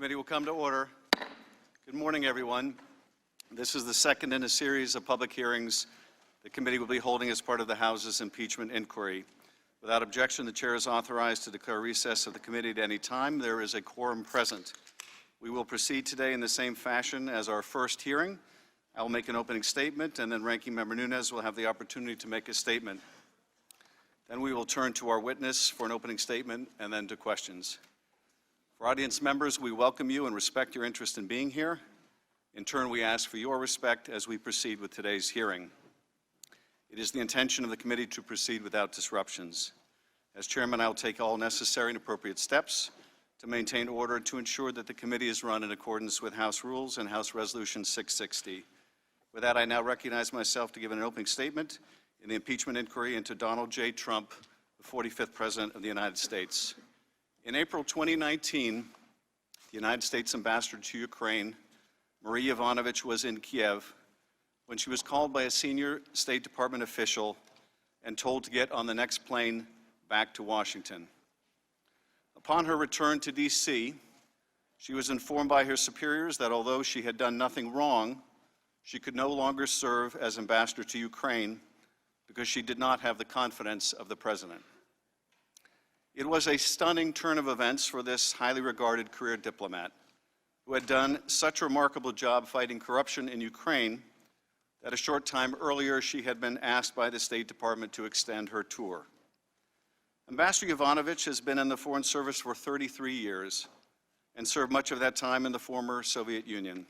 Committee will come to order. Good morning, everyone. This is the second in a series of public hearings the committee will be holding as part of the House's impeachment inquiry. Without objection, the chair is authorized to declare recess of the committee at any time. There is a quorum present. We will proceed today in the same fashion as our first hearing. I will make an opening statement, and then Ranking Member Nunes will have the opportunity to make a statement. Then we will turn to our witness for an opening statement and then to questions. For audience members, we welcome you and respect your interest in being here. In turn, we ask for your respect as we proceed with today's hearing. It is the intention of the committee to proceed without disruptions. As chairman, I will take all necessary and appropriate steps to maintain order and to ensure that the committee is run in accordance with House rules and House Resolution 660. With that, I now recognize myself to give an opening statement in the impeachment inquiry into Donald J. Trump, the 45th President of the United States. In April 2019, the United States ambassador to Ukraine, Marie Yovanovitch, was in Kiev when she was called by a senior State Department official and told to get on the next plane back to Washington. Upon her return to D.C., she was informed by her superiors that although she had done nothing wrong, she could no longer serve as ambassador to Ukraine because she did not have the confidence of the president. It was a stunning turn of events for this highly regarded career diplomat who had done such a remarkable job fighting corruption in Ukraine that a short time earlier she had been asked by the State Department to extend her tour. Ambassador Yovanovitch has been in the Foreign Service for 33 years and served much of that time in the former Soviet Union.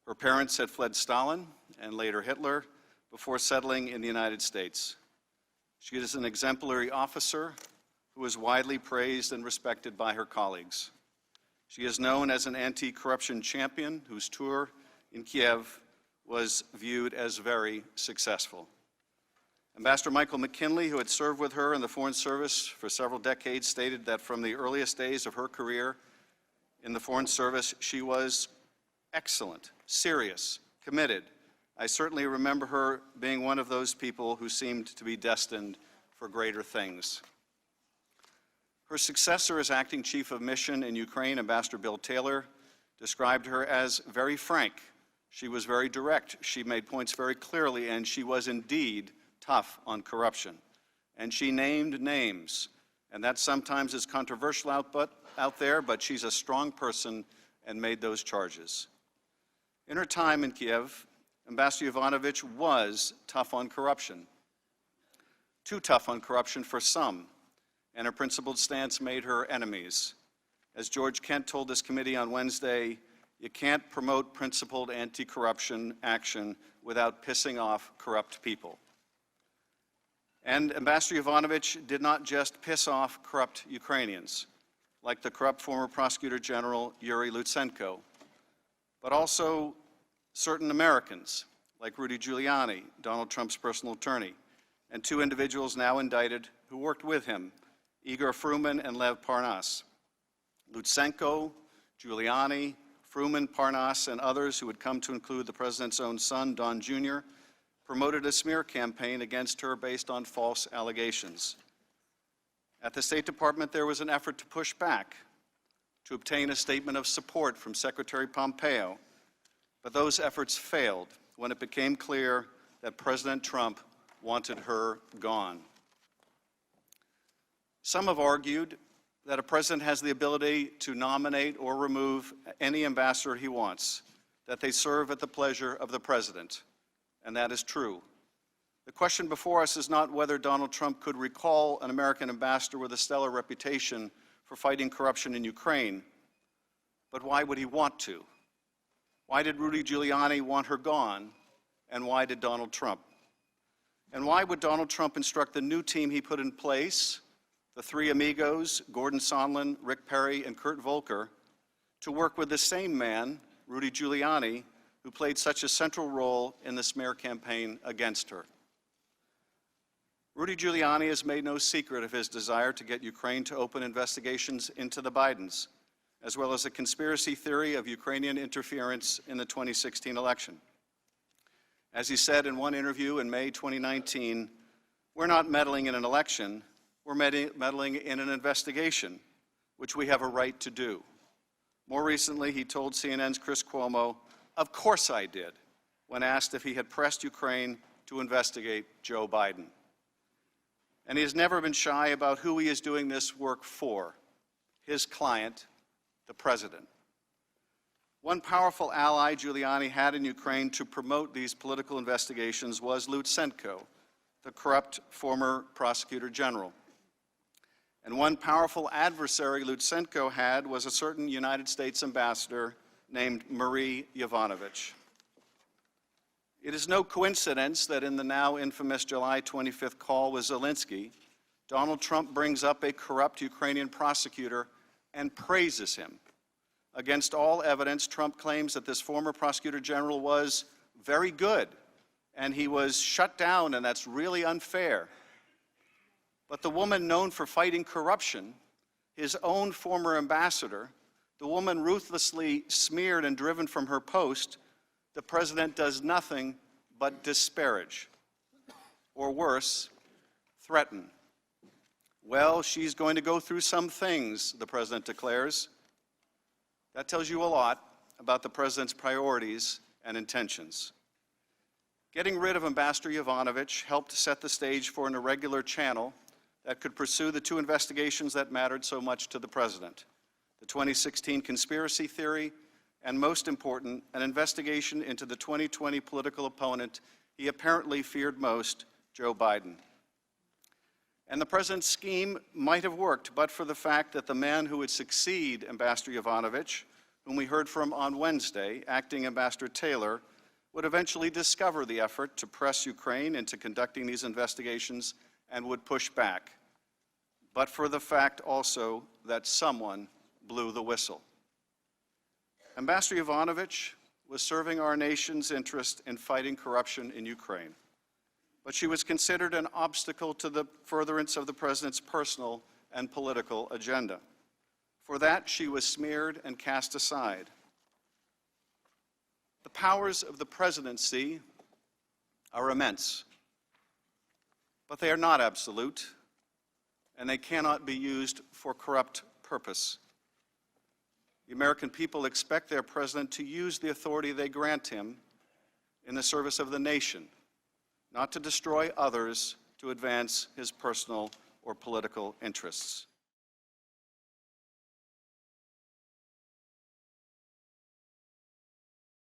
Her parents had fled Stalin and later Hitler before settling in the United States. She is an exemplary officer who is widely praised and respected by her colleagues. She is known as an anti-corruption champion whose tour in Kiev was viewed as very successful. Ambassador Michael McKinley, who had served with her in the Foreign Service for several decades, stated that from the earliest days of her career in the Foreign Service, she was excellent, serious, committed. I certainly remember her being one of those people who seemed to be destined for greater things. Her successor as acting chief of mission in Ukraine, Ambassador Bill Taylor, described her as very frank. She was very direct. She made points very clearly, and she was indeed tough on corruption. And she named names. And that sometimes is controversial out there, but she's a strong person and made those charges. In her time in Kiev, Ambassador Yovanovitch was tough on corruption. Too tough on corruption for some, and her principled stance made her enemies. As George Kent told this committee on Wednesday, you can't promote principled anti-corruption action without pissing off corrupt people. And Ambassador Yovanovitch did not just piss off corrupt Ukrainians, like the corrupt former Prosecutor General Yuri Lutsenko, but also certain Americans, like Rudy Giuliani, Donald Trump's personal attorney, and two individuals now indicted who worked with him, Igor Fruman and Lev Parnas. Lutsenko, Giuliani, Fruman, Parnas, and others who would come to include the president's own son, Don Jr., promoted a smear campaign against her based on false allegations. At the State Department, there was an effort to push back, to obtain a statement of support from Secretary Pompeo, but those efforts failed when it became clear that President Trump wanted her gone. Some have argued that a president has the ability to nominate or remove any ambassador he wants, that they serve at the pleasure of the president, and that is true. The question before us is not whether Donald Trump could recall an American ambassador with a stellar reputation for fighting corruption in Ukraine, but why would he want to? Why did Rudy Giuliani want her gone, and why did Donald Trump? And why would Donald Trump instruct the new team he put in place, the three amigos, Gordon Sondland, Rick Perry, and Kurt Volker, to work with the same man, Rudy Giuliani, who played such a central role in the smear campaign against her? Rudy Giuliani has made no secret of his desire to get Ukraine to open investigations into the Bidens, as well as a conspiracy theory of Ukrainian interference in the 2016 election. As he said in one interview in May 2019, we're not meddling in an election, we're meddling in an investigation, which we have a right to do. More recently, he told CNN's Chris Cuomo, "Of course I did," when asked if he had pressed Ukraine to investigate Joe Biden. And he has never been shy about who he is doing this work for, his client, the president. One powerful ally Giuliani had in Ukraine to promote these political investigations was Lutsenko, the corrupt former prosecutor general. And one powerful adversary Lutsenko had was a certain United States ambassador named Marie Yovanovitch. It is no coincidence that in the now infamous July 25th call with Zelensky, Donald Trump brings up a corrupt Ukrainian prosecutor and praises him. Against all evidence, Trump claims that this former prosecutor general was very good, and he was shut down, and that's really unfair. But the woman known for fighting corruption, his own former ambassador, the woman ruthlessly smeared and driven from her post, the president does nothing but disparage, or worse, threaten. Well, she's going to go through some things, the president declares. That tells you a lot about the president's priorities and intentions. Getting rid of Ambassador Yovanovitch helped set the stage for an irregular channel that could pursue the two investigations that mattered so much to the president: the 2016 conspiracy theory, and most important, an investigation into the 2020 political opponent he apparently feared most, Joe Biden. And the president's scheme might have worked, but for the fact that the man who would succeed Ambassador Yovanovitch, whom we heard from on Wednesday, Acting Ambassador Taylor, would eventually discover the effort to press Ukraine into conducting these investigations and would push back, but for the fact also that someone blew the whistle. Ambassador Yovanovitch was serving our nation's interest in fighting corruption in Ukraine, but she was considered an obstacle to the furtherance of the president's personal and political agenda. For that, she was smeared and cast aside. The powers of the presidency are immense, but they are not absolute, and they cannot be used for corrupt purpose. The American people expect their president to use the authority they grant him in the service of the nation, not to destroy others to advance his personal or political interests.